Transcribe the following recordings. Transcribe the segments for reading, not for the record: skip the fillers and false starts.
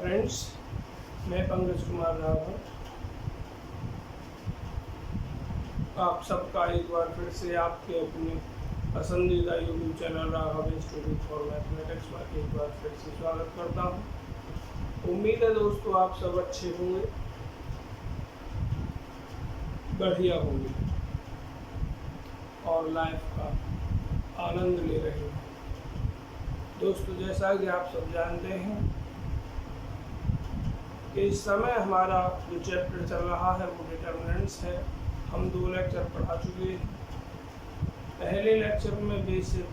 Friends, मैं पंकज कुमार रावत आप सबका एक बार फिर से आपके अपने पसंदीदा YouTube channel Raghav institute for mathematics में एक बार फिर से स्वागत करता हूँ। उम्मीद है दोस्तों आप सब अच्छे होंगे, बढ़िया होंगे और लाइफ का आनंद ले रहे हैं। दोस्तों, जैसा कि आप सब जानते हैं कि इस समय हमारा जो चैप्टर चल रहा है वो डिटर्मिनेंट्स है। हम 2 लेक्चर पढ़ा चुके हैं। पहले लेक्चर में बेसिक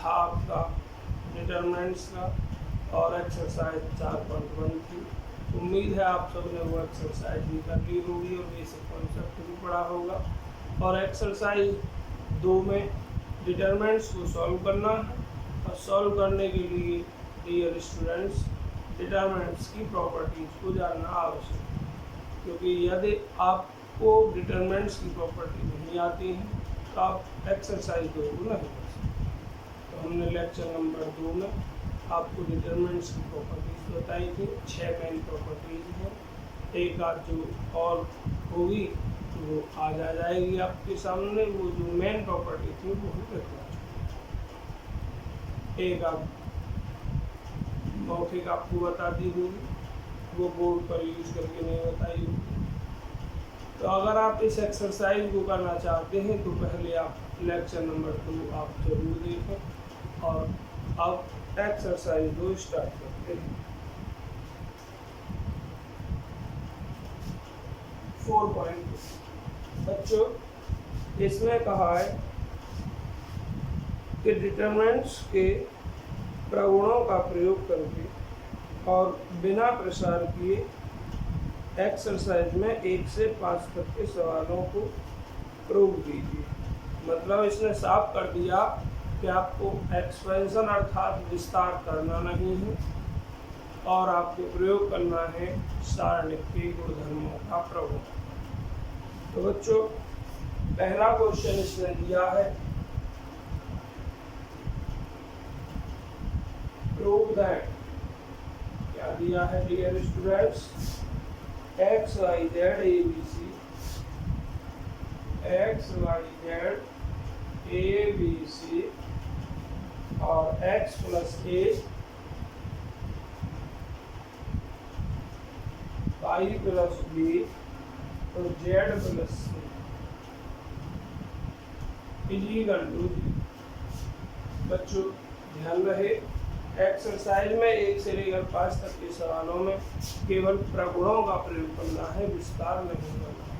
था आपका डिटर्मिनेंट्स का और एक्सरसाइज 4.1 थी। उम्मीद है आप सब ने वो एक्सरसाइज भी कर ली होगी और बेसिक कॉन्सेप्ट भी पढ़ा होगा। और एक्सरसाइज 2 में डिटर्मिनेंट्स को सॉल्व करना है और सॉल्व करने के लिए डियर स्टूडेंट्स डिटर्मिनेंट्स की प्रॉपर्टीज को जानना आवश्यक है, क्योंकि यदि आपको डिटर्मिनेंट्स की प्रॉपर्टी नहीं आती है तो आप एक्सरसाइज 2 को नहीं कर सकते। तो हमने लेक्चर नंबर 2 में आपको डिटर्मिनेंट्स की प्रॉपर्टीज बताई थी। 6 मेन प्रॉपर्टीज हैं। एक आध जो और होगी तो वो आज आ जाएगी आपके सामने। वो जो मेन प्रॉपर्टी थी वो हम देखना चाहते। एक आप मौखिक आपको बता दी होगी, वो बोर्ड पर यूज करके नहीं बताई होगी। तो अगर आप इस एक्सरसाइज को करना चाहते हैं तो पहले आप लेक्चर नंबर 2 आप जरूर देखें और अब एक्सरसाइज 2 स्टार्ट करते हैं। 4.2 बच्चों, इसमें कहा है कि डिटर्मिनेंट्स के प्रगुणों का प्रयोग करके और बिना प्रसार किए एक्सरसाइज में 1 से 5 तक के सवालों को प्रूव कीजिए। मतलब इसने साफ कर दिया कि आपको एक्सपेंशन अर्थात विस्तार करना नहीं है और आपको प्रयोग करना है सारणिक के गुणधर्मों का प्रगुण। तो बच्चों, पहला क्वेश्चन इसने दिया है, प्रूव दैट, क्या दिया है dear students, x y z a b c, x y z a b c और x plus a y plus b और z plus c equal to. बच्चों ध्यान रहे, एक्सरसाइज में 1 से लेकर 5 तक के सवालों में केवल प्रगुणों का प्रयोग करना है, विस्तार नहीं करना है।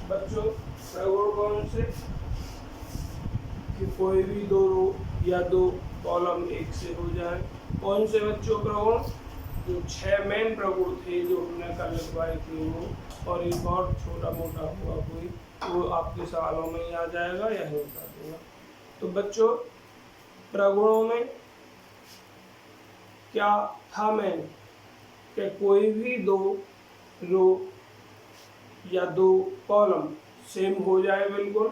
बच्चों प्रगुण कौन से, कि कोई भी 2 रो या 2 कॉलम 1 से हो जाए। कौन से बच्चों प्रगुण, जो 6 मेन प्रगुण थे जो हमने कल लिखवाए थे वो, और एक और छोटा मोटा हुआ कोई, वो आपके सवालों में ही आ जाएगा, यही बता दूंगा। तो बच्चों प्रगुणों में क्या था मेन, कि कोई भी 2 रो या 2 कॉलम सेम हो जाए बिल्कुल,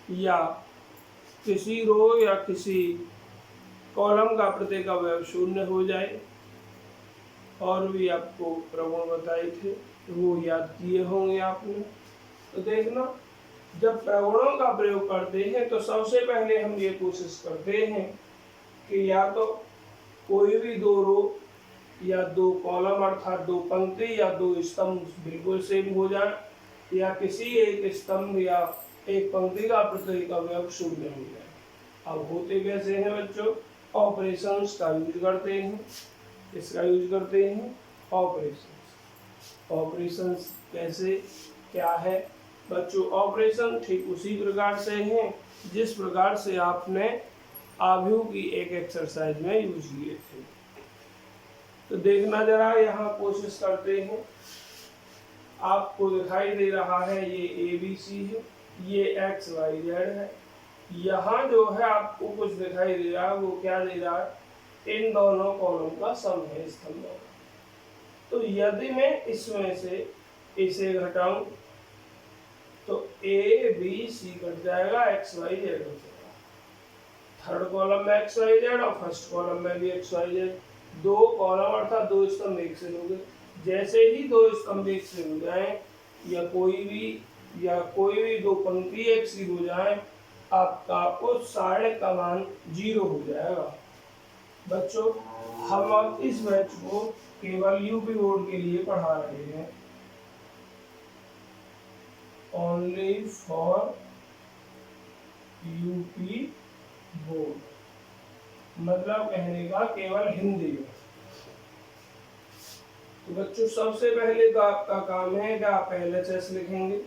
या किसी रो या किसी कॉलम का प्रत्येक अवयव 0 हो जाए। और भी आपको प्रगुण बताए थे, वो याद किए होंगे आपने। तो देखना, जब प्रगुणों का प्रयोग करते हैं तो सबसे पहले हम ये कोशिश करते हैं कि या तो कोई भी 2 रो या 2 कॉलम अर्थात 2 पंक्ति या 2 स्तंभ बिल्कुल सेम हो जाए, या किसी एक स्तंभ या एक पंक्ति का प्रत्येक अवयव 0 हो जाए। अब होते कैसे हैं बच्चों, ऑपरेशंस का यूज करते हैं। इसका यूज करते हैं ऑपरेशंस। ऑपरेशंस कैसे, क्या है बच्चों, ऑपरेशन ठीक उसी प्रकार से हैं जिस प्रकार से आपने आव्यूह की एक एक्सरसाइज में यूज किए थे। तो देखना जरा, यहाँ कोशिश करते हैं। आपको दिखाई दे रहा है ये ए बी सी है, ये एक्स वाई जेड है। यहाँ जो है आपको कुछ दिखाई दे रहा है, वो क्या दे रहा है, इन दोनों कॉलम का सम है स्तंभों का। तो यदि मैं इसमें से इसे घटाऊं तो ए बी सी कट जाएगा, एक्स वाई जेड हो जाएगा। थर्ड कॉलम में एक्स वाई जेड और फर्स्ट कॉलम में भी एक्स वाई जेड, दो कॉलम अर्थात दो स्तंभ एक से हो गए। जैसे ही दो स्तंभ एक से हो जाए या कोई भी दो पंक्ति एक सी हो जाए, आपका उस सारे का मान 0 हो जाएगा। बच्चों, हम अब इस बैच को केवल यूपी बोर्ड के लिए पढ़ा रहे हैं, ओनली फॉर यूपी बोर्ड, मतलब कहने का केवल हिंदी में। तो बच्चों, सबसे पहले तो आपका काम है कि आप LHS लिखेंगे,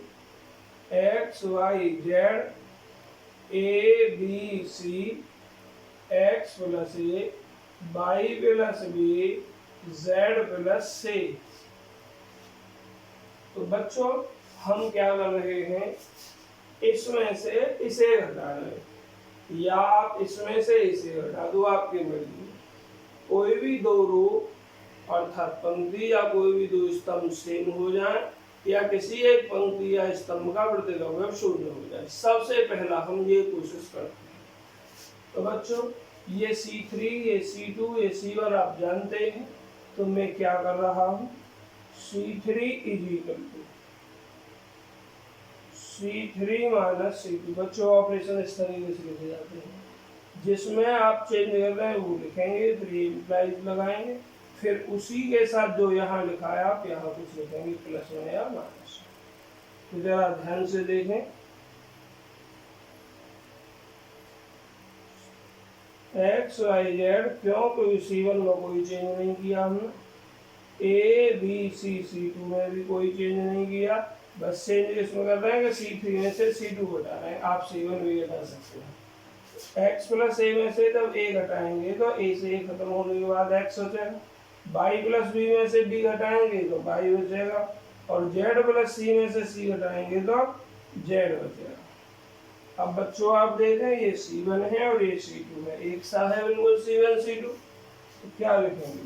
x y z ABC, x plus a y plus b z plus c. तो बच्चों, हम क्या कर रहे हैं, इसमें से इसे घटा रहे हैं, या आप इसमें से इसे घटा दो, आपके मर्जी। कोई भी दो रो अर्थात पंक्ति या कोई भी दो स्तंभ सेम हो जाए, या किसी एक पंक्ति या स्तंभ का प्रत्येक अवयव शून्य हो जाए, सबसे पहला हम ये कोशिश करते हैं। तो बच्चों, ये C3, ये C2, ये C1 आप जानते हैं। तो मैं क्या कर रहा हूँ, C3 = C3 माइनस C2। बच्चों, ऑपरेशन इस तरीके से लिखे जाते हैं, जिसमें आप चेंज कर रहे हैं वो लिखेंगे, फिर ये इम्प्लाइज लगाएंगे, फिर उसी के साथ जो यहाँ लिखा है आप यहाँ कुछ लिखेंगे, प्लस में या माइनस। तो जरा ध्यान से देखें, एक्स वाई जेड, क्यों, क्योंकि C1 में कोई चेंज नहीं किया हमने, ABC C2 में भी कोई चेंज नहीं किया, बस चेंज इसमें कर रहे हैं कि C3 में से C2 घटा रहे हैं। आप C1 भी घटा सकते हैं। x प्लस a में से जब a घटाएंगे तो a से a खत्म होने के बाद x बचेगा, y प्लस b में से b घटाएंगे तो y बचेगा, और z प्लस c में से c घटाएंगे तो z बचेगा। अब बच्चों, आप देखें, ये C1 है और ये C2 है, एक सा है बिल्कुल C1 C2। तो क्या लिखेंगे,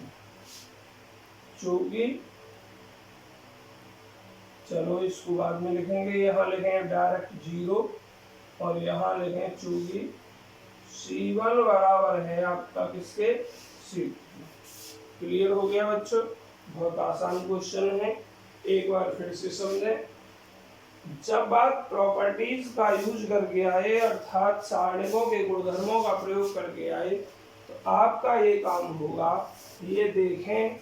चूंकि, चलो इसको बाद में लिखेंगे, यहाँ लिखेंगे डायरेक्ट 0 और यहाँ लिखेंगे चूंकि C1 बराबर है आपका किसके, C2। क्लियर हो गया बच्चों? बहुत आसान क्वेश्चन है, एक बार फिर से समझें। जब बात प्रॉपर्टीज का यूज करके आए अर्थात सारणिकों के गुणधर्मों का प्रयोग करके आए, तो आपका ये काम होगा, ये देखें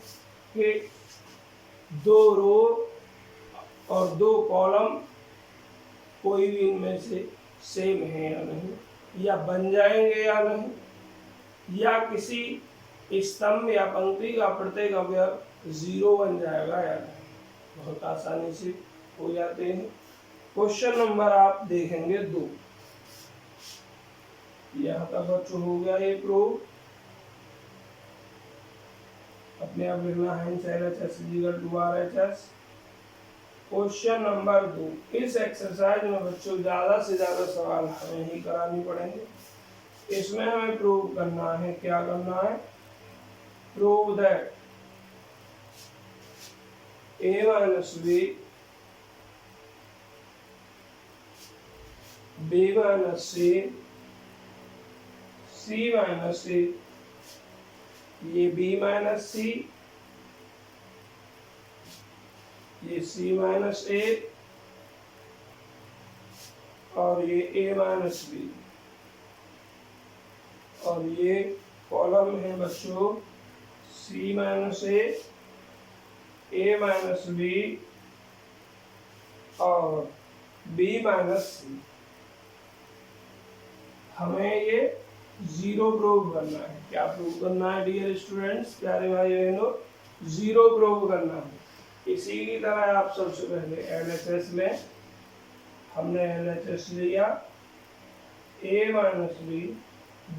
कि दो रो और दो कॉलम कोई भी इनमें से सेम है या नहीं, या बन जाएंगे या नहीं, या किसी स्तंभ या पंक्ति का प्रत्येक अवयव 0 बन जाएगा या नहीं। बहुत आसानी से हो जाते हैं। क्वेश्चन नंबर आप देखेंगे 2। यहाँ तक बच्चों हो गया ये प्रूव। अपने आप लिखना है LHS = 2RHS। क्वेश्चन नंबर 2, इस एक्सरसाइज में बच्चों ज्यादा से ज्यादा सवाल हमें ही करानी पड़ेंगे। इसमें हमें प्रूव करना है, क्या करना है, prove that A minus B, B minus C, C minus C, ये B minus C, ये C minus A, और ये A minus B, और ये कॉलम है बच्चों C minus A minus B और B minus C। हमें ये 0 प्रूव करना है। क्या प्रूव करना है डियर स्टूडेंट्स, प्यारे भाई बहनों, 0 प्रूव करना है। इसी की तरह आप सबसे पहले LHS लें। हमने LHS लिया, A minus B,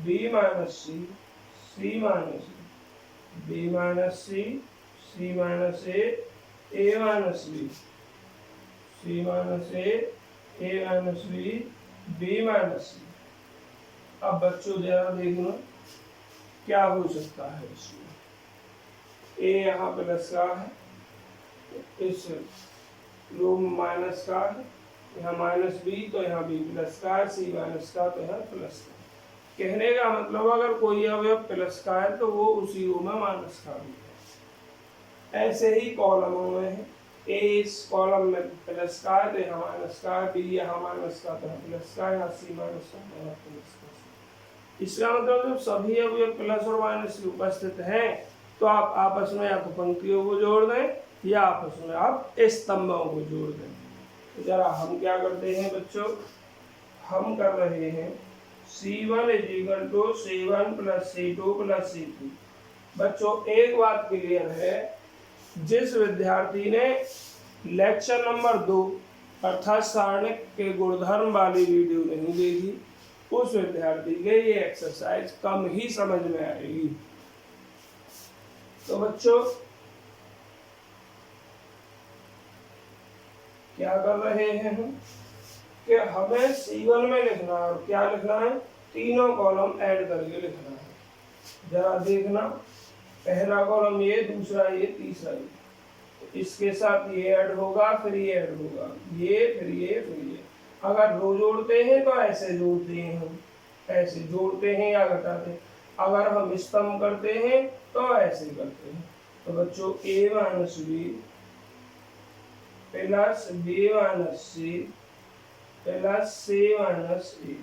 B minus C, C minus B, B minus C, C minus A, A minus B, C minus A, A minus B, B minus C। अब बच्चों जरा देखना क्या हो सकता है इसमें। A यहाँ प्लस का है, इस रो माइनस का है, यहाँ माइनस B तो यहाँ B प्लस का है, C माइनस का तो यहाँ प्लस का। कहने का मतलब अगर कोई अवयव प्लस का है तो वो उसी रो में माइनस का भी है। ऐसे ही कॉलमों में है, ए इस कॉलम में प्लस का है तो यहाँ माइनस का है, बी यहाँ माइनस का तो यहाँ प्लस का है, यहाँ सी माइनस का तो यहाँ प्लस का। इसका मतलब जब सभी अवयव प्लस और माइनस की उपस्थित हैं तो आप आपस में या तो पंक्तियों को जोड़ दें या आपस में आप स्तंभों को जोड़ दें। तो जरा हम क्या करते हैं बच्चों, हम कर रहे हैं C1 = C1 + C2 + C3। बच्चों एक बात क्लियर है, जिस विद्यार्थी ने लेक्चर नंबर 2 अर्थात सारणिक के गुणधर्म वाली वीडियो नहीं देखी उस विद्यार्थी के ये एक्सरसाइज कम ही समझ में आएगी। तो बच्चों क्या कर रहे हैं हम कि हमें C1 में लिखना है और क्या लिखना है, तीनों कॉलम ऐड करके लिखना है। जरा देखना, पहला कॉलम ये, दूसरा ये, तीसरा ये, तो इसके साथ ये ऐड होगा, फिर ये ऐड होगा, ये फिर ये फिर ये। अगर रो जोड़ते हैं तो ऐसे जोड़ते हैं, हम ऐसे जोड़ते हैं या घटाते हैं। अगर हम स्तंभ करते हैं तो ऐसे करते हैं। तो बच्चों A - B plus B - C plus C - A।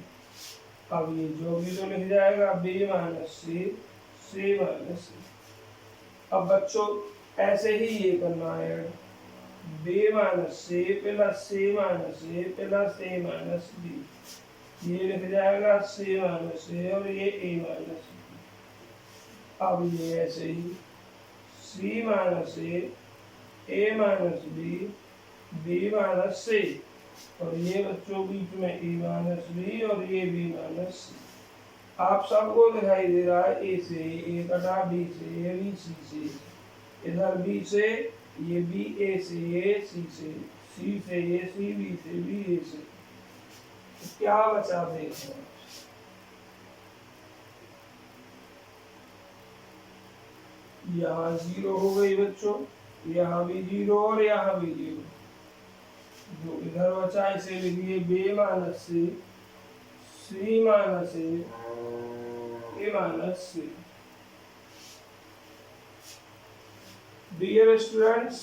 अब ये जो भी तो लिख जाएगा B - C, C - A। अब बच्चों ऐसे ही ये करना है, B - C plus C - A plus A - B। ये लिख जाएगा C - A और ये A - B। अब ये ऐसे ही C - A, A - B, B - C और ये बच्चों बीच में A - B और ये B - C। आप सबको दिखाई दे रहा है A से A कटा, B से A, B, C से इधर B से ये B, A से A, C से C से A, C, B से B, A से। तो क्या बचा देखो, यहाँ 0 हो गई बच्चों, यहाँ भी 0 और यहाँ भी 0। जो इधर बचा इसे लिखिए B - C, C - A, A - C। Dear students,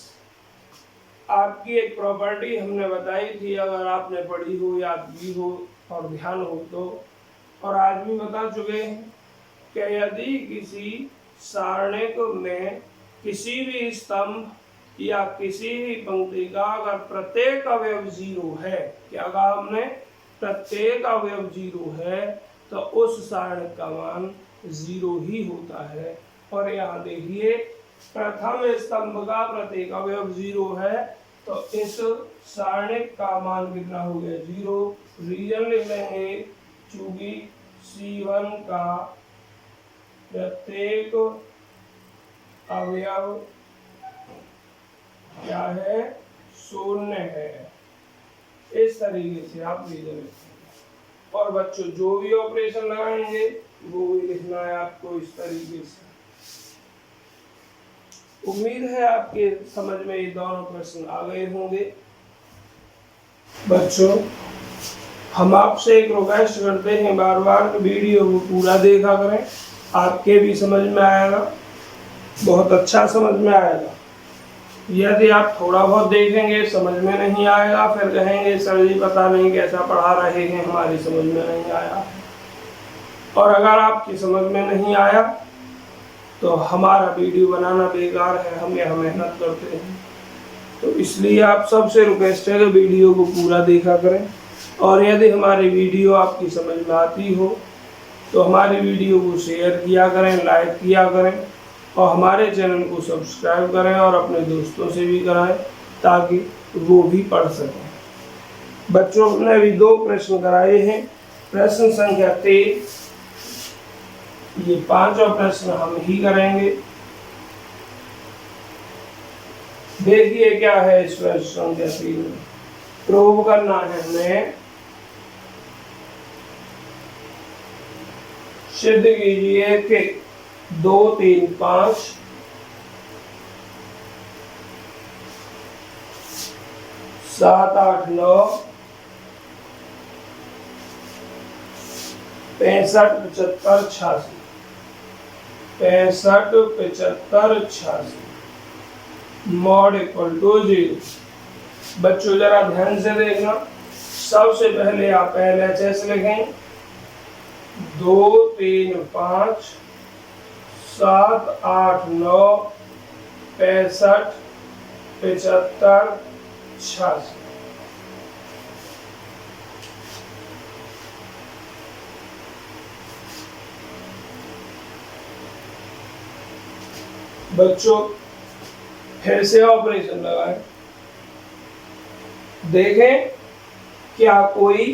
आपकी एक प्रॉपर्टी हमने बताई थी, अगर आपने पढ़ी हो, याद की हो और ध्यान हो तो, और आज भी बता चुके हैं कि यदि किसी सारणिक में किसी भी स्तंभ या किसी भी पंक्ति का अगर प्रत्येक अवयव 0 है, क्या कहा हमने, प्रत्येक अवयव 0 है तो उस सारणिक का मान 0 ही होता है। और यहाँ देखिए प्रथम स्तंभ का प्रत्येक अवयव 0 है तो इस सारणिक का मान कितना हो गया, 0। रीजन लिख लेंगे, चूंकि C1 का प्रत्येक अवयव क्या है, 0 है। इस तरीके से आप रीजन लिखेंगे। और बच्चों जो भी ऑपरेशन लगाएंगे वो भी लिखना है आपको इस तरीके से। उम्मीद है आपके समझ में ये दोनों प्रश्न आ गए होंगे। बच्चों हम आपसे एक रिक्वेस्ट करते हैं, बार बार वीडियो को पूरा देखा करें, आपके भी समझ में आएगा, बहुत अच्छा समझ में आएगा। यदि आप थोड़ा बहुत देखेंगे समझ में नहीं आएगा, फिर कहेंगे सर जी पता नहीं कैसा पढ़ा रहे हैं, हमारी समझ में नहीं आया। और अगर आपकी समझ में नहीं आया तो हमारा वीडियो बनाना बेकार है, हम यहाँ मेहनत करते हैं। तो इसलिए आप सबसे रिक्वेस्ट है कि वीडियो को पूरा देखा करें। और यदि हमारी वीडियो आपकी समझ में आती हो तो हमारी वीडियो को शेयर किया करें, लाइक किया करें और हमारे चैनल को सब्सक्राइब करें और अपने दोस्तों से भी कराएं ताकि वो भी पढ़ सकें। बच्चों ने अभी 2 प्रश्न कराए हैं, प्रश्न संख्या 23, ये 5वां प्रश्न हम ही करेंगे। देखिए क्या है इस प्रश्न संख्या 3 में, प्रूव करना है हमें। सिद्ध कीजिए कि 2, 3, 5 7, 8, 9 65 75 86 65 75 86 मॉड इक्वल टू 0। बच्चों जरा ध्यान से देखना, सबसे पहले आप LHS लिखें 2 3 5 7 8 9 65 75 86। बच्चों फिर से ऑपरेशन लगाएं, देखें क्या कोई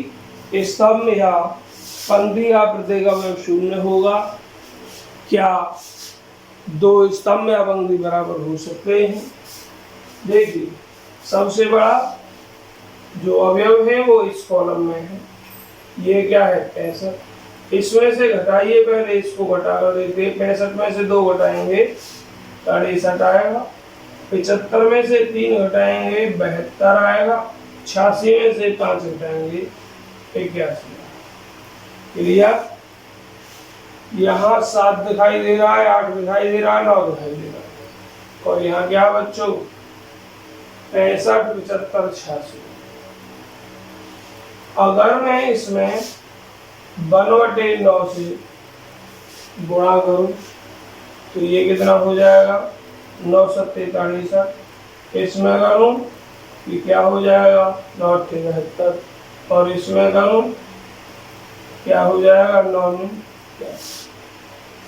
स्तंभ या पंक्ति का प्रत्येक अवयव शून्य होगा, क्या दो स्तंभ या पंक्ति बराबर हो सकते हैं। देखिए सबसे बड़ा जो अवयव है वो इस कॉलम में है, ये क्या है 65। इसमें से घटाइए, पहले इसको घटा कर देखिए, 65 में से 2 घटाएंगे 63 आएगा, 75 में से 3 घटाएंगे 72 आएगा, 86 में से 5 घटाएंगे 81। क्लियर। यहाँ 7 दिखाई दे रहा है, 8 दिखाई दे रहा है, 9 दिखाई दे रहा है, और यहाँ क्या बच्चों 65 75 86। अगर मैं इसमें 1/9 से गुणा करूं तो ये कितना हो जाएगा 9 7 43। इसमें करूं कि क्या हो जाएगा 9 73, और इसमें करूं क्या हो जाएगा 9 9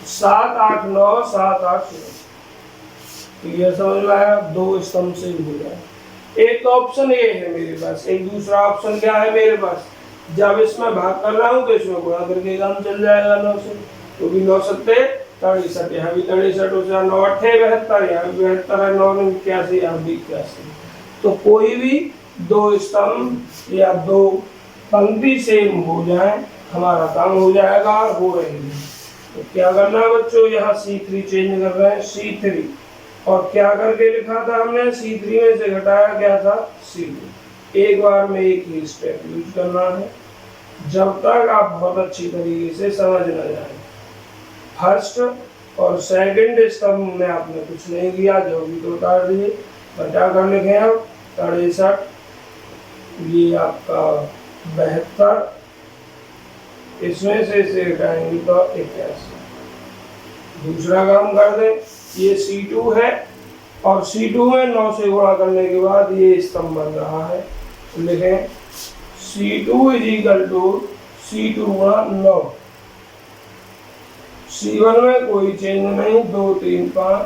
7 8 9 7 8 9। क्लियर समझ में आया। 2 स्तंभ से हो जाए। एक तो ऑप्शन ये है मेरे पास, एक दूसरा ऑप्शन क्या है मेरे पास, जब इसमें भाग कर रहा हूँ तो इसमें गुणा करके काम चल जाएगा 9 से, क्योंकि 9 7 63, यहाँ भी 63 हो जाए, 9 8 72, यहाँ भी 72 है, 9 9 81, यहाँ भी 81। तो कोई भी 2 स्तंभ या 2 पंक्ति सेम हो जाए हमारा काम हो जाएगा, और हो रहेगी। तो क्या करना है बच्चों, यहाँ C3 चेंज कर रहे हैं C3, और क्या करके लिखा था हमने C3 में से घटाया क्या था C2। एक बार में एक ही स्टेप यूज करना है, जब तक आप बहुत अच्छी तरीके से समझ न जाए। फर्स्ट और सेकंड स्तंभ में आपने कुछ नहीं किया, जो भी तो उतार दिए, घटा कर लिखे आप 63, ये आपका 72, इसमें से इसे घटाएंगे तो 81। दूसरा काम कर दें, ये C2 है, और C2 में 9 से गुणा करने के बाद ये स्तंभ बन रहा है, तो लिखें C2 = C2 गुणा 9। C1 में कोई चेंज नहीं 2 3 5,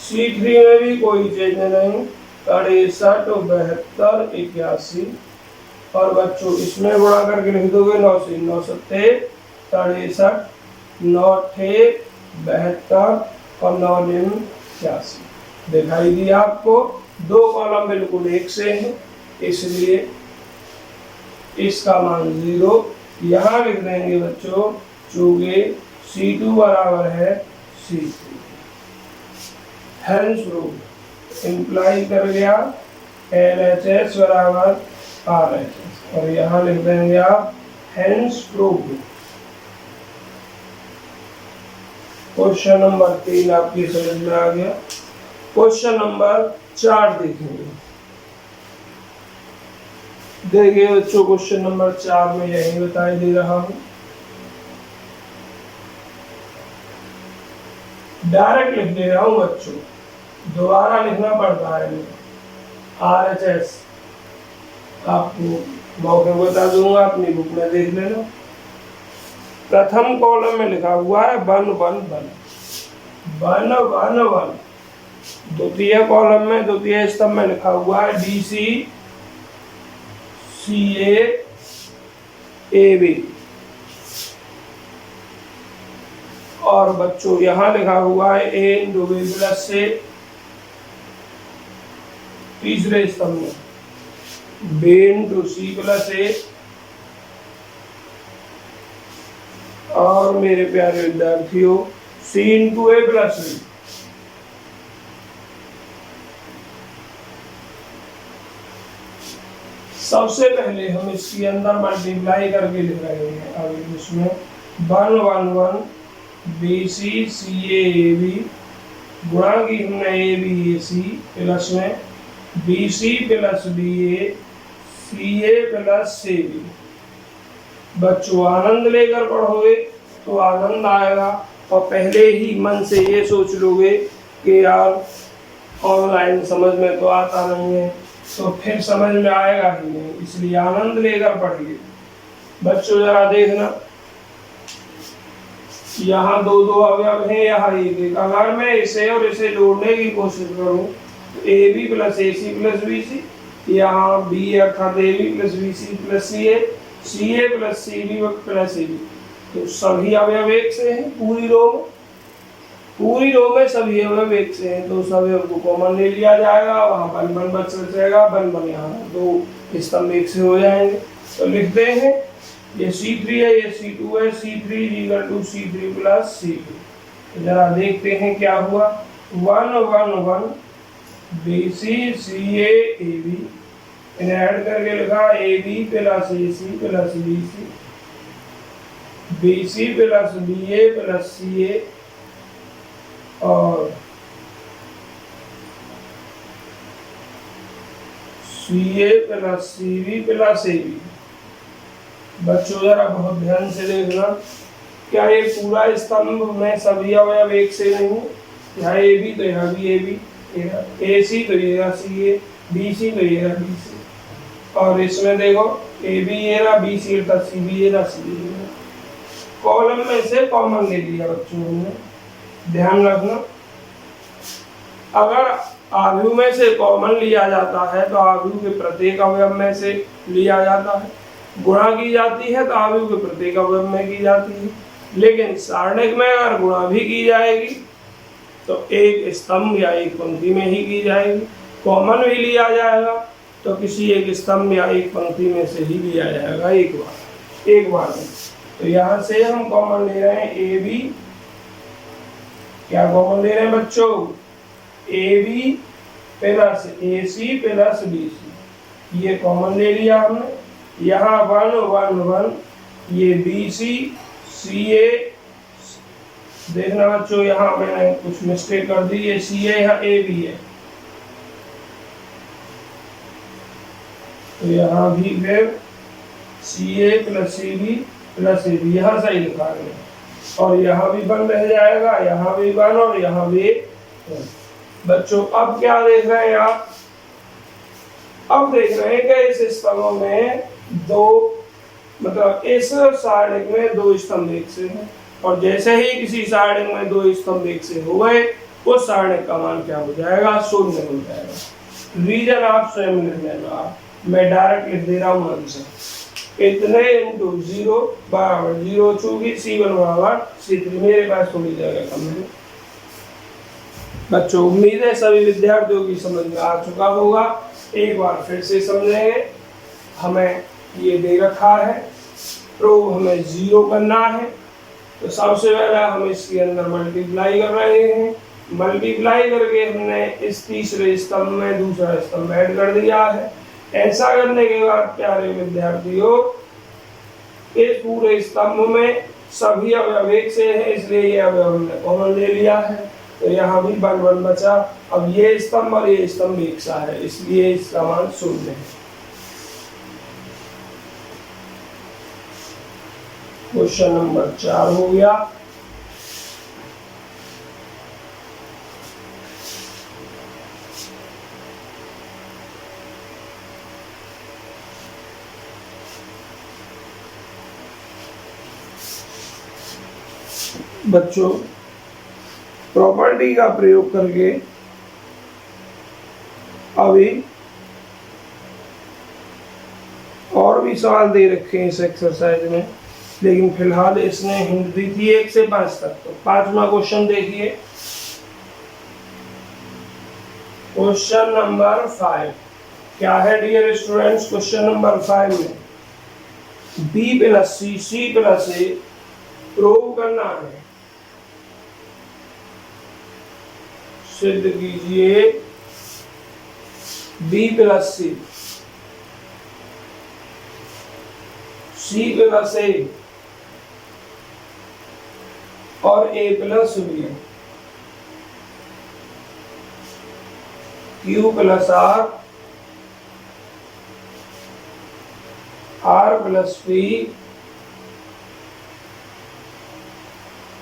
C3 में भी कोई चेंज नहीं 63 72 81, और बच्चों इसमें गुणा करके लिख दोगे 9 से, 9 7 63, 9 8 72, और 9 9 81। दिखाई दिया आपको, 2 कॉलम बिल्कुल एक से हैं, इसलिए इसका मान 0 यहाँ लिख देंगे बच्चों, चूंकि C2 बराबर है C3। हेंस प्रूफ इंप्लाई कर गया LHS बराबर RHS, और यहाँ लिख देंगे आप हेंस प्रूफ। क्वेश्चन नंबर 3 आपकी समझ में आ गया। क्वेश्चन नंबर 4 देखेंगे। देखिए बच्चों, क्वेश्चन नंबर 4 में यही बताई दे रहा हूं, डायरेक्ट लिख दे रहा हूं बच्चों, दोबारा लिखना पड़ता है। RHS आपको मौके बता दूंगा, अपनी बुक में देख लेना। प्रथम कॉलम में लिखा हुआ है 1 1 1 1 1 1। द्वितीय कॉलम में, द्वितीय स्तंभ में लिखा हुआ है DC CA AB, और बच्चों यहाँ लिखा हुआ है A × B + C। तीसरे स्तंभ में B × C + A, और मेरे प्यारे विद्यार्थियों C × A + B। सबसे पहले हम इसके अंदर मल्टीप्लाई करके लिख रहे हैं। अब इसमें 1 1 1 BC CA AB गुणा की हमने AB AC प्लस में BC plus BA CA plus CB। बच्चों आनंद लेकर पढ़ोगे तो आनंद आएगा, और पहले ही मन से ये सोच लोगे कि यार ऑनलाइन समझ में तो आता नहीं है, तो फिर समझ में आएगा ही नहीं, इसलिए आनंद लेकर पढ़िए। बच्चों जरा देखना, यहाँ दो दो अवयव हैं, यहाँ एक। अगर मैं इसे और इसे जोड़ने की कोशिश करूँ तो a b plus a c plus b c, यहाँ बी अर्थात a b plus b c plus c A plus C B plus A b, तो सभी अवयव एक से हैं। पूरी रो में सभी अवयव एक से हैं, तो उस अवयव को कॉमन ले लिया जाएगा, वहाँ बन बन बच जाएगा, बन बन यहाँ दो स्तंभ एक से हो जाएंगे। तो लिखते हैं ये C3 है, ये C2 है, C3 equal to C3 plus C2। जरा देखते हैं क्या हुआ। 1 1 1 BC CA AB, इन्हें ऐड करके लिखा AB plus AC plus BC, BC plus BA plus CA और CA plus CB plus AB। बच्चों जरा बहुत ध्यान से देखना, क्या ये पूरा स्तंभ में सभी अवयव एक से नहीं? यहाँ ए बी तो यहाँ भी ए बी, ए सी तो ये रहा सी ए, बी सी तो ये रहा बी सी, और इसमें देखो ए बी ये रहा, बी सी रहा, सी बी ये रहा, सी बी ये रहा। कॉलम में से कॉमन ले लिया बच्चों ने, ध्यान रखना। अगर आव्यूह में से कॉमन लिया जाता है तो आव्यूह के प्रत्येक अवयव में से लिया जाता है, गुणा की जाती है तो आव्यूह के प्रत्येक अवयव में की जाती है। लेकिन सारणिक में अगर गुणा भी की जाएगी तो एक स्तंभ या एक पंक्ति में ही की जाएगी। कॉमन भी लिया जाएगा तो किसी एक स्तंभ या एक पंक्ति में से ही लिया जाएगा एक बार में। तो यहाँ से हम कॉमन ले रहे हैं ए बी, क्या कॉमन ले रहे हैं बच्चों? A b plus a c plus b c, ये कॉमन ले लिया हमने। यहाँ 1 1 1 ये बी सी सी ए, देखना बच्चों यहाँ मैंने कुछ मिस्टेक कर दी, ये सी ए यहाँ ए बी है, तो यहाँ भी फिर सी ए प्लस सी बी प्लस ए बी, यहाँ सही लिखा गया, और यहाँ भी 1 रह जाएगा, यहाँ भी 1 और यहाँ भी 1। बच्चों अब क्या देख रहे हैं आप? अब देख रहे हैं कि इस स्तंभ में दो, मतलब इस सारणिक में दो स्तंभ एक से हैं, और जैसे ही किसी सारणिक में दो स्तंभ एक से हो गए उस सारणिक का मान क्या हो जाएगा? 0 हो जाएगा। रीजन आप स्वयं लिख लेना, मैं डायरेक्ट लिख दे रहा हूँ आंसर। इतने इंटू 0 बराबर 0, चूंकि C1 बराबर C3, मेरे पास थोड़ी जगह कम है। बच्चों उम्मीद है सभी विद्यार्थियों की समझ में आ चुका होगा। एक बार फिर से समझेंगे। हमें ये दे रखा है, प्रूव हमें 0 करना है, तो सबसे पहले हम इसके अंदर मल्टीप्लाई कर रहे हैं। मल्टीप्लाई करके हमने इस तीसरे स्तंभ में दूसरा स्तंभ ऐड कर दिया है। ऐसा करने के बाद प्यारे विद्यार्थियों, इस पूरे स्तंभ में सभी अवयव एक से है, इसलिए ये अवयव हमने कॉमन ले लिया है, तो यहाँ भी 1 1 बचा। अब ये स्तंभ और ये स्तंभ एक सा है, इसलिए इसका मान 0 है। क्वेश्चन नंबर 4 हो गया। बच्चों प्रॉपर्टी का प्रयोग करके अभी और भी सवाल दे रखे हैं इस एक्सरसाइज में, लेकिन फिलहाल इसने हिंट दी थी 1 से 5 तक। तो 5वां क्वेश्चन देखिए, क्वेश्चन नंबर 5 क्या है डियर स्टूडेंट्स? क्वेश्चन नंबर 5 में बी प्लस सी सी प्लस ए प्रूव करना है। सिद्ध कीजिए बी प्लस सी सी प्लस ए और a plus b, q plus r plus p,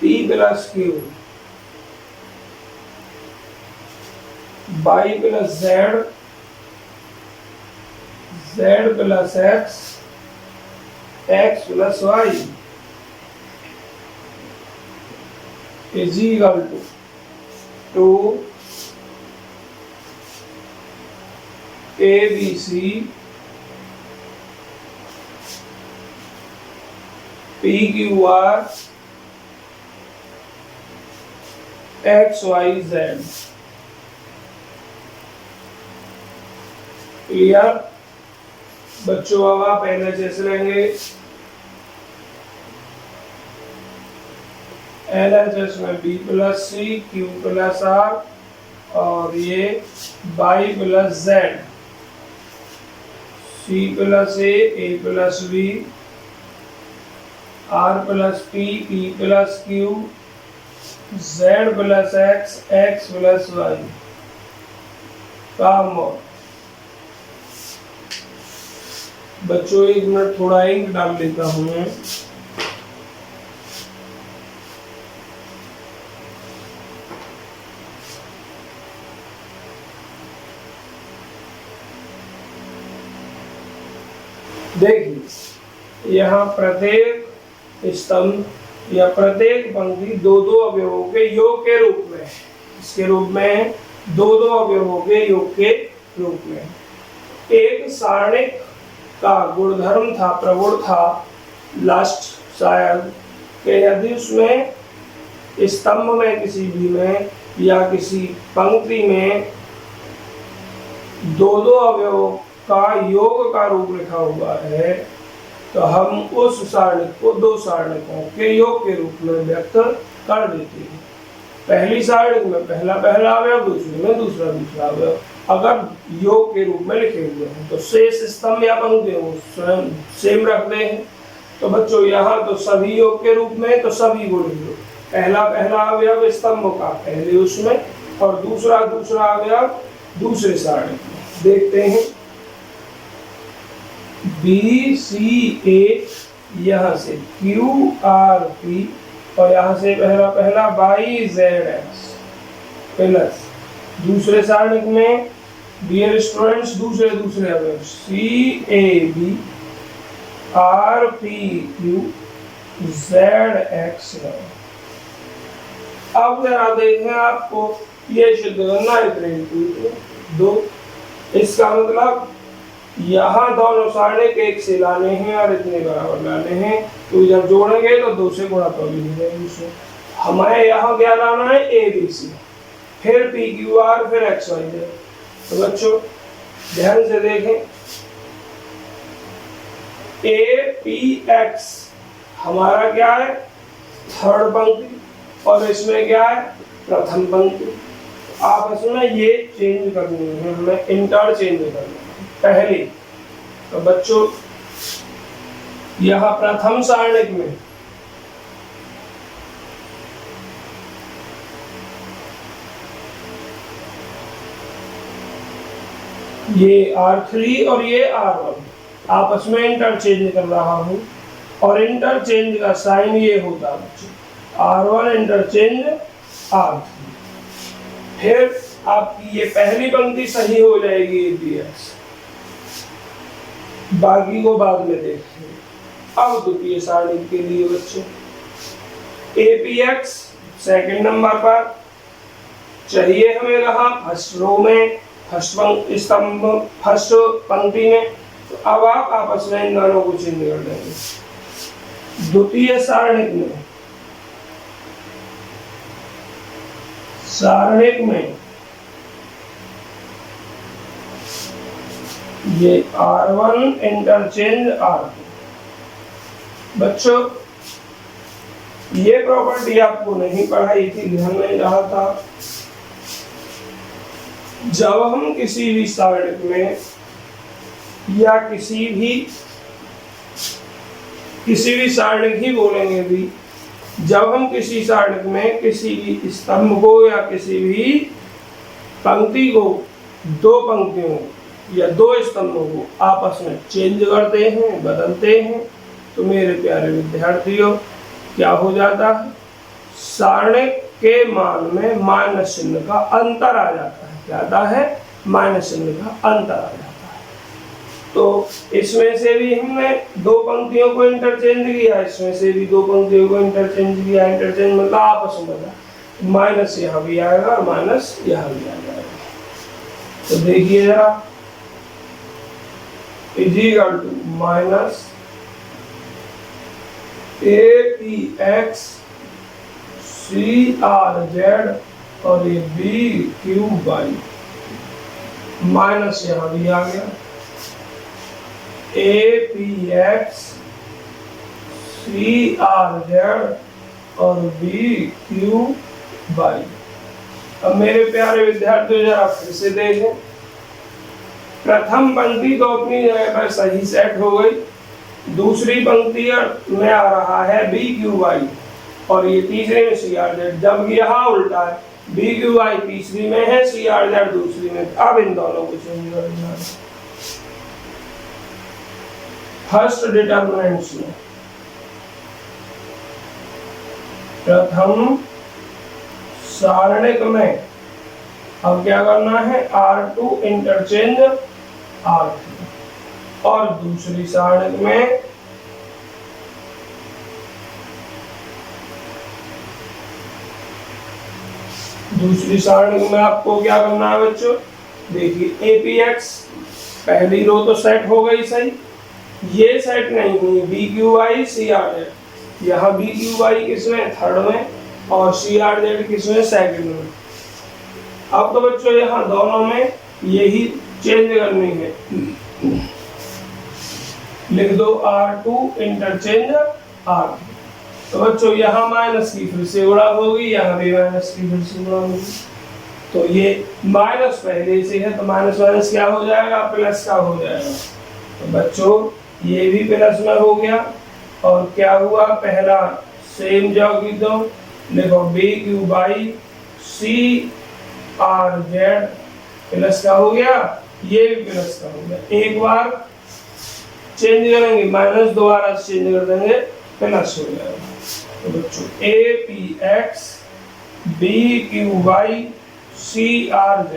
p plus q, y plus z, z plus x, x plus y is equal to ABC, PQR, XYZ। Clear बच्चों? अब आप LHS लेंगे। LHS में B plus C, Q plus R और ये Y plus Z, C plus A plus B, R plus P, P plus Q, Z plus X, X plus Y। काम और बच्चों 1 मिनट थोड़ा इंक डाल लेता हूँ मैं। देखिए यहाँ प्रत्येक स्तंभ या प्रत्येक पंक्ति दो दो अवयवों के योग के रूप में, इसके रूप में दो दो अवयवों के योग के रूप में। एक सारणिक का गुणधर्म था, प्रगुण था लास्ट शायद कि यदि उसमें स्तंभ में किसी भी में या किसी पंक्ति में दो दो अवयवों का योग का रूप लिखा हुआ है तो हम उस सारणिक को दो सारणिकों के योग के रूप में व्यक्त कर देते हैं। पहली सारणिक में पहला पहला अवयव, दूसरे में दूसरा दूसरा अवयव अगर योग के रूप में लिखे हुए हैं तो शेष स्तंभ या पंक्ति वो स्वयं सेम रखते हैं। तो बच्चों यहाँ तो सभी योग के रूप में तो सभी को लिख लो। पहला पहला अवयव स्तंभ का पहले उसमें और दूसरा दूसरा अवयव दूसरे सारणिक में। देखते हैं बी सी ए, यहाँ से क्यू आर पी और यहाँ से पहला पहला वाई जेड एक्स प्लस दूसरे सारणिक में डियर स्टूडेंट्स दूसरे दूसरे अवयव C A B R P Q Z X. अब जरा देखें आपको ये सिद्ध करना है दो, इसका मतलब यहाँ दोनों सारणिक एक से लाने हैं और इतने बराबर लाने हैं तो जब जोड़ेंगे तो दो से गुणा तो भी नहीं। हमें यहाँ क्या लाना है ए बी सी, फिर पी क्यू आर, फिर एक्स वाई जेड। तो बच्चों ध्यान से देखें ए पी एक्स हमारा क्या है थर्ड पंक्ति और इसमें क्या है प्रथम पंक्ति। आपस में ये चेंज करनी है, हमें इंटरचेंज करना है पहले। तो बच्चों यहाँ प्रथम सारणिक में ये R3 और ये R1 आपस में इंटरचेंज कर रहा हूँ और इंटरचेंज का साइन ये होता है बच्चों R1 इंटरचेंज R3। फिर आपकी ये पहली पंक्ति सही हो जाएगी APX, बाकी को बाद में देखेंगे। अब द्वितीय सारणिक के लिए बच्चों APX सेकंड नंबर पर चाहिए हमें कहाँ फर्स्ट रो में, फर्स्ट स्तंभ फर्स्ट पंक्ति में। तो अब आप आपस में इन दोनों को चेंज कर देंगे। द्वितीय सारणिक में ये R1 इंटरचेंज R2। बच्चों ये प्रॉपर्टी आपको नहीं पढ़ाई थी, ध्यान नहीं रहा था। जब हम किसी भी सारणिक में या किसी भी सारणिक ही बोलेंगे भी जब हम किसी सारणिक में किसी भी स्तंभ को या किसी भी पंक्ति को, दो पंक्तियों या दो स्तंभों को आपस में चेंज करते हैं, बदलते हैं, तो मेरे प्यारे विद्यार्थियों क्या हो जाता है, सारणिक के मान में माइनस चिन्ह का अंतर आ जाता है। क्या आता है? माइनस चिन्ह का अंतर आ जाता है। तो इसमें से भी हमने दो पंक्तियों को इंटरचेंज किया, इसमें से भी दो पंक्तियों को इंटरचेंज किया। इंटरचेंज मतलब आपस में बदला, माइनस यहाँ भी आएगा और माइनस यहाँ भी आ जाएगा। तो देखिए जरा, equal to minus APX CRZ और ये BQY, माइनस यहाँ भी आ गया, APX CRZ और BQY। अब मेरे प्यारे विद्यार्थियों जरा फिर से देखें, प्रथम पंक्ति तो अपनी जगह पर सही सेट हो गई, दूसरी पंक्ति में आ रहा है BQY और ये तीसरे में CRZ, जब यहाँ उल्टा है, BQY तीसरी में है, CRZ दूसरी में। अब इन दोनों को चेंज करना है। फर्स्ट डिटरमिनेंट्स में प्रथम सारणिक में अब क्या करना है, R2 इंटरचेंज R3 और दूसरी सारणिक में आपको क्या करना है बच्चों, देखिए APX पहली रो तो सेट हो गई सही, ये सेट नहीं हुई BQY CRZ, यहाँ BQY किसमें, थर्ड में, और CRZ किसमें, सेकंड में। अब तो बच्चों यहाँ दोनों में यही चेंज करनी है, लिख दो R2 इंटरचेंज R3। तो बच्चों यहाँ माइनस की फिर से गुणा होगी, यहाँ भी माइनस की फिर से गुणा होगी। तो ये माइनस पहले से है तो माइनस माइनस क्या हो जाएगा, प्लस का हो जाएगा। तो बच्चों ये भी प्लस में हो गया और क्या हुआ, पहला सेम जगह की दो, देखो BQY CRZ प्लस का हो गया, ये भी प्लस का हो गया। एक बार चेंज करेंगे माइनस, दोबारा चेंज कर देंगे प्लस हो जाएगा। तो बच्चों APX BQY CRZ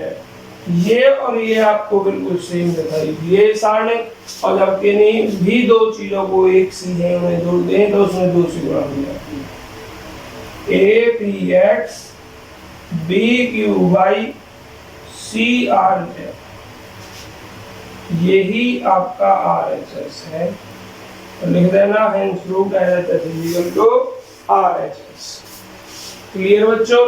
ये और ये आपको बिल्कुल सेम दिखाई दिए सारणिक, और जब किन्हीं भी दो चीजों को एक सी है उन्हें जोड़ दें तो उसमें दो सी गुणा हो जाती है। APX BQY CRZ यही आपका RHS है, तो लिख देना hence proved RHS is equal to RHS। Clear बच्चों?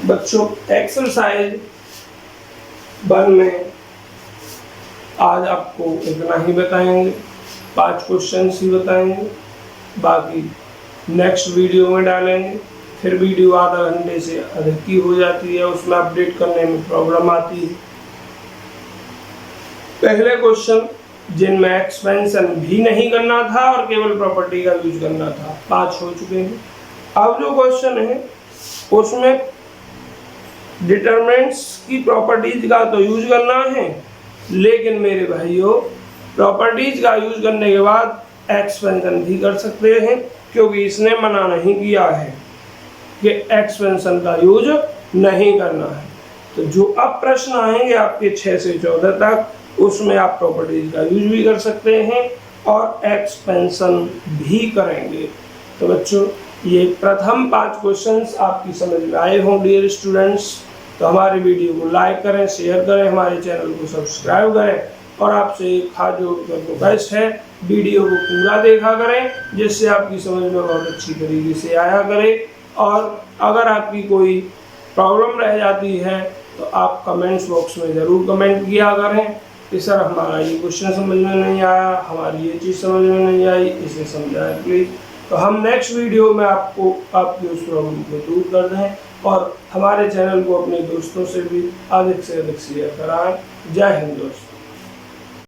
बच्चों एक्सरसाइज 1 में आज आपको इतना ही बताएंगे, 5 क्वेश्चंस ही बताएंगे, बाकी नेक्स्ट वीडियो में डालेंगे। फिर वीडियो आधा घंटे से अधिक की हो जाती है, उसमें अपडेट करने में प्रॉब्लम आती है। पहले क्वेश्चन जिनमें एक्सपेंशन भी नहीं करना था और केवल प्रॉपर्टी का यूज करना था, 5 हो चुके हैं। अब जो क्वेश्चन है उसमें डिटरमिनेंट्स की प्रॉपर्टीज का तो यूज करना है, लेकिन मेरे भाइयों प्रॉपर्टीज का यूज करने के बाद एक्सपेंशन भी कर सकते हैं, क्योंकि इसने मना नहीं किया है कि एक्सपेंशन का यूज नहीं करना है। तो जो अब प्रश्न आएंगे आपके 6 से 14 तक, उसमें आप प्रॉपर्टीज का यूज भी कर सकते हैं और एक्सपेंशन भी करेंगे। तो बच्चों ये प्रथम 5 क्वेश्चंस आपकी समझ में आए हों डियर स्टूडेंट्स। तो हमारे वीडियो को लाइक करें, शेयर करें, हमारे चैनल को सब्सक्राइब करें और आपसे एक हाथ जोड़कर रिक्वेस्ट है, वीडियो को पूरा देखा करें जिससे आपकी समझ में बहुत अच्छी तरीके से आया करे। और अगर आपकी कोई प्रॉब्लम रह जाती है तो आप कमेंट्स बॉक्स में ज़रूर कमेंट किया करें कि सर हमारा ये क्वेश्चन समझ में नहीं आया, हमारी ये चीज़ समझ में नहीं आई, इसे समझाएं प्लीज़। तो हम नेक्स्ट वीडियो में आपको आपकी उस प्रॉब्लम को दूर कर दें और हमारे चैनल को अपने दोस्तों से भी अधिक से अधिक शेयर कराएं। जय हिंद दोस्तों।